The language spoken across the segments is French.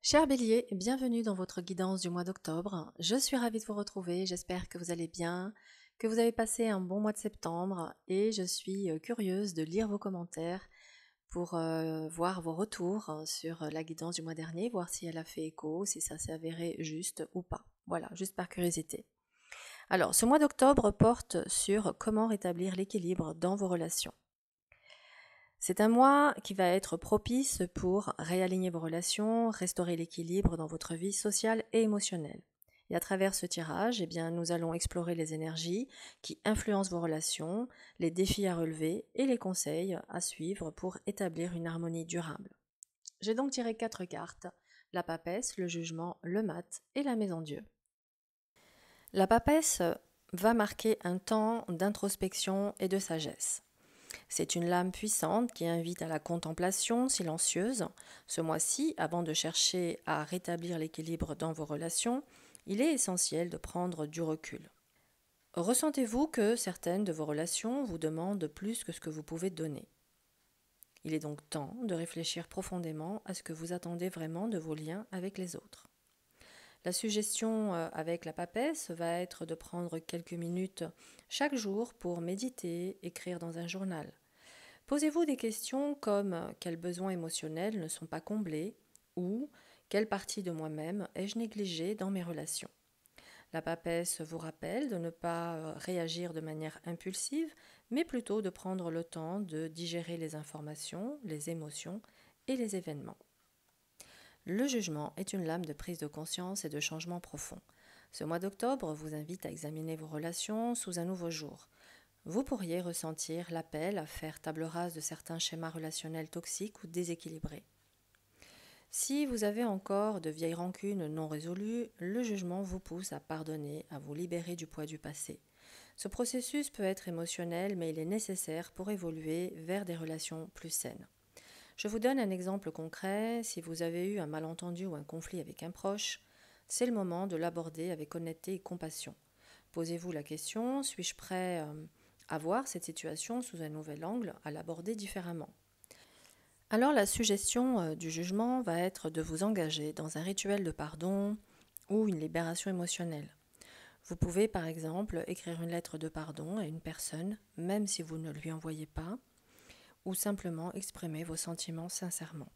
Cher Bélier, bienvenue dans votre guidance du mois d'octobre. Je suis ravie de vous retrouver, j'espère que vous allez bien, que vous avez passé un bon mois de septembre et je suis curieuse de lire vos commentaires pour voir vos retours sur la guidance du mois dernier, voir si elle a fait écho, si ça s'est avéré juste ou pas. Voilà, juste par curiosité. Alors, ce mois d'octobre porte sur comment rétablir l'équilibre dans vos relations. C'est un mois qui va être propice pour réaligner vos relations, restaurer l'équilibre dans votre vie sociale et émotionnelle. Et à travers ce tirage, nous allons explorer les énergies qui influencent vos relations, les défis à relever et les conseils à suivre pour établir une harmonie durable. J'ai donc tiré 4 cartes, la papesse, le jugement, le mat et la maison Dieu. La papesse va marquer un temps d'introspection et de sagesse. C'est une lame puissante qui invite à la contemplation silencieuse. Ce mois-ci, avant de chercher à rétablir l'équilibre dans vos relations, il est essentiel de prendre du recul. Ressentez-vous que certaines de vos relations vous demandent plus que ce que vous pouvez donner? Il est donc temps de réfléchir profondément à ce que vous attendez vraiment de vos liens avec les autres. La suggestion avec la papesse va être de prendre quelques minutes chaque jour pour méditer, écrire dans un journal. Posez-vous des questions comme quels besoins émotionnels ne sont pas comblés ou quelle partie de moi-même ai-je négligée dans mes relations. La papesse vous rappelle de ne pas réagir de manière impulsive, mais plutôt de prendre le temps de digérer les informations, les émotions et les événements. Le jugement est une lame de prise de conscience et de changement profond. Ce mois d'octobre vous invite à examiner vos relations sous un nouveau jour. Vous pourriez ressentir l'appel à faire table rase de certains schémas relationnels toxiques ou déséquilibrés. Si vous avez encore de vieilles rancunes non résolues, le jugement vous pousse à pardonner, à vous libérer du poids du passé. Ce processus peut être émotionnel, mais il est nécessaire pour évoluer vers des relations plus saines. Je vous donne un exemple concret. Si vous avez eu un malentendu ou un conflit avec un proche, c'est le moment de l'aborder avec honnêteté et compassion. Posez-vous la question, suis-je prêt à voir cette situation sous un nouvel angle, à l'aborder différemment? Alors la suggestion du jugement va être de vous engager dans un rituel de pardon ou une libération émotionnelle. Vous pouvez par exemple écrire une lettre de pardon à une personne, même si vous ne lui envoyez pas, ou simplement exprimer vos sentiments sincèrement.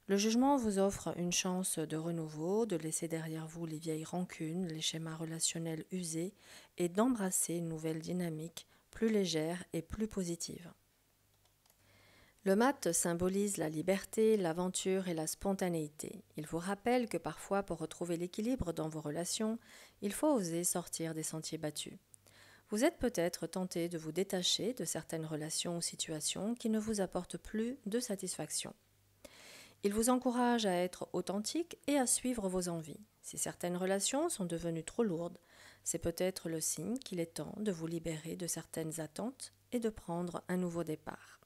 Le jugement vous offre une chance de renouveau, de laisser derrière vous les vieilles rancunes, les schémas relationnels usés et d'embrasser une nouvelle dynamique plus légère et plus positive. Le mat symbolise la liberté, l'aventure et la spontanéité. Il vous rappelle que parfois, pour retrouver l'équilibre dans vos relations, il faut oser sortir des sentiers battus. Vous êtes peut-être tenté de vous détacher de certaines relations ou situations qui ne vous apportent plus de satisfaction. Il vous encourage à être authentique et à suivre vos envies. Si certaines relations sont devenues trop lourdes, c'est peut-être le signe qu'il est temps de vous libérer de certaines attentes et de prendre un nouveau départ.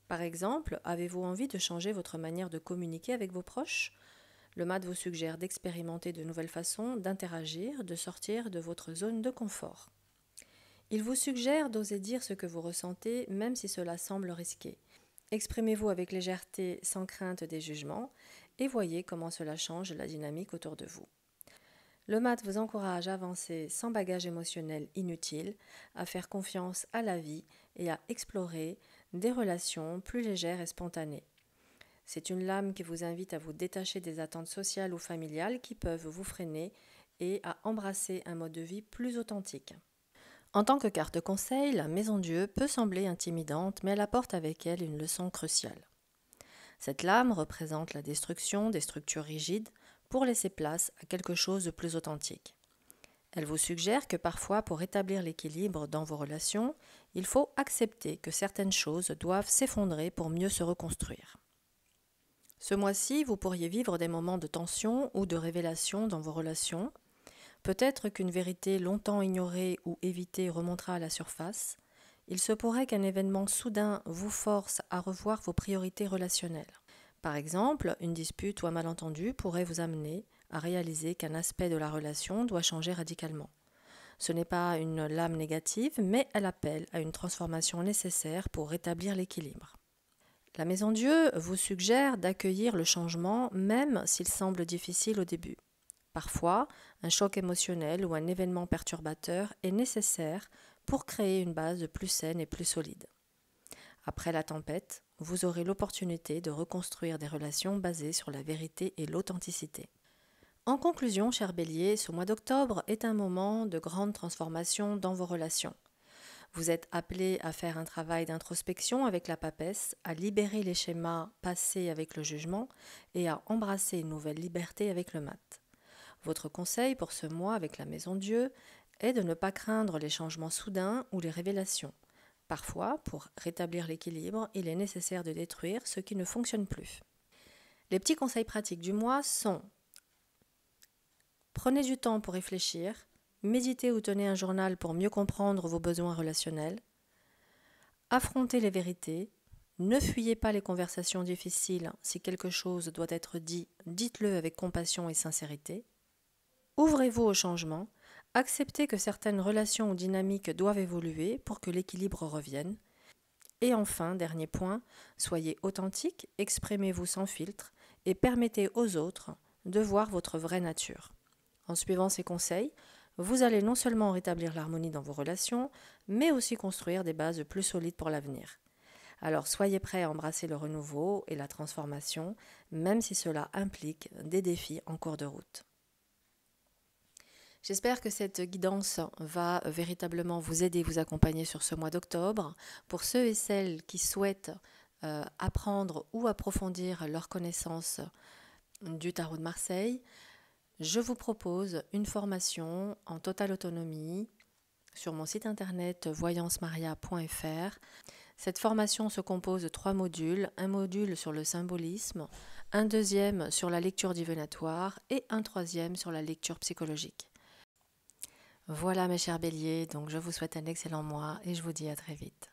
Par exemple, avez-vous envie de changer votre manière de communiquer avec vos proches? Le MAD vous suggère d'expérimenter de nouvelles façons d'interagir, de sortir de votre zone de confort. Il vous suggère d'oser dire ce que vous ressentez, même si cela semble risqué. Exprimez-vous avec légèreté, sans crainte des jugements, et voyez comment cela change la dynamique autour de vous. Le mat vous encourage à avancer sans bagage émotionnel inutile, à faire confiance à la vie et à explorer des relations plus légères et spontanées. C'est une lame qui vous invite à vous détacher des attentes sociales ou familiales qui peuvent vous freiner et à embrasser un mode de vie plus authentique. En tant que carte conseil, la Maison Dieu peut sembler intimidante, mais elle apporte avec elle une leçon cruciale. Cette lame représente la destruction des structures rigides pour laisser place à quelque chose de plus authentique. Elle vous suggère que parfois, pour rétablir l'équilibre dans vos relations, il faut accepter que certaines choses doivent s'effondrer pour mieux se reconstruire. Ce mois-ci, vous pourriez vivre des moments de tension ou de révélation dans vos relations. Peut-être qu'une vérité longtemps ignorée ou évitée remontera à la surface. Il se pourrait qu'un événement soudain vous force à revoir vos priorités relationnelles. Par exemple, une dispute ou un malentendu pourrait vous amener à réaliser qu'un aspect de la relation doit changer radicalement. Ce n'est pas une lame négative, mais elle appelle à une transformation nécessaire pour rétablir l'équilibre. La Maison Dieu vous suggère d'accueillir le changement même s'il semble difficile au début. Parfois, un choc émotionnel ou un événement perturbateur est nécessaire pour créer une base plus saine et plus solide. Après la tempête, vous aurez l'opportunité de reconstruire des relations basées sur la vérité et l'authenticité. En conclusion, cher Bélier, ce mois d'octobre est un moment de grande transformation dans vos relations. Vous êtes appelé à faire un travail d'introspection avec la papesse, à libérer les schémas passés avec le jugement et à embrasser une nouvelle liberté avec le mat. Votre conseil pour ce mois avec la Maison Dieu est de ne pas craindre les changements soudains ou les révélations. Parfois, pour rétablir l'équilibre, il est nécessaire de détruire ce qui ne fonctionne plus. Les petits conseils pratiques du mois sont: prenez du temps pour réfléchir, méditez ou tenez un journal pour mieux comprendre vos besoins relationnels, affrontez les vérités, ne fuyez pas les conversations difficiles. Si quelque chose doit être dit, dites-le avec compassion et sincérité. Ouvrez-vous au changement, acceptez que certaines relations ou dynamiques doivent évoluer pour que l'équilibre revienne. Et enfin, dernier point, soyez authentique, exprimez-vous sans filtre et permettez aux autres de voir votre vraie nature. En suivant ces conseils, vous allez non seulement rétablir l'harmonie dans vos relations, mais aussi construire des bases plus solides pour l'avenir. Alors soyez prêts à embrasser le renouveau et la transformation, même si cela implique des défis en cours de route. J'espère que cette guidance va véritablement vous aider, vous accompagner sur ce mois d'octobre. Pour ceux et celles qui souhaitent apprendre ou approfondir leur connaissance du tarot de Marseille, je vous propose une formation en totale autonomie sur mon site internet voyancemaria.fr. Cette formation se compose de 3 modules, un module sur le symbolisme, un deuxième sur la lecture divinatoire et un troisième sur la lecture psychologique. Voilà mes chers béliers, donc je vous souhaite un excellent mois et je vous dis à très vite.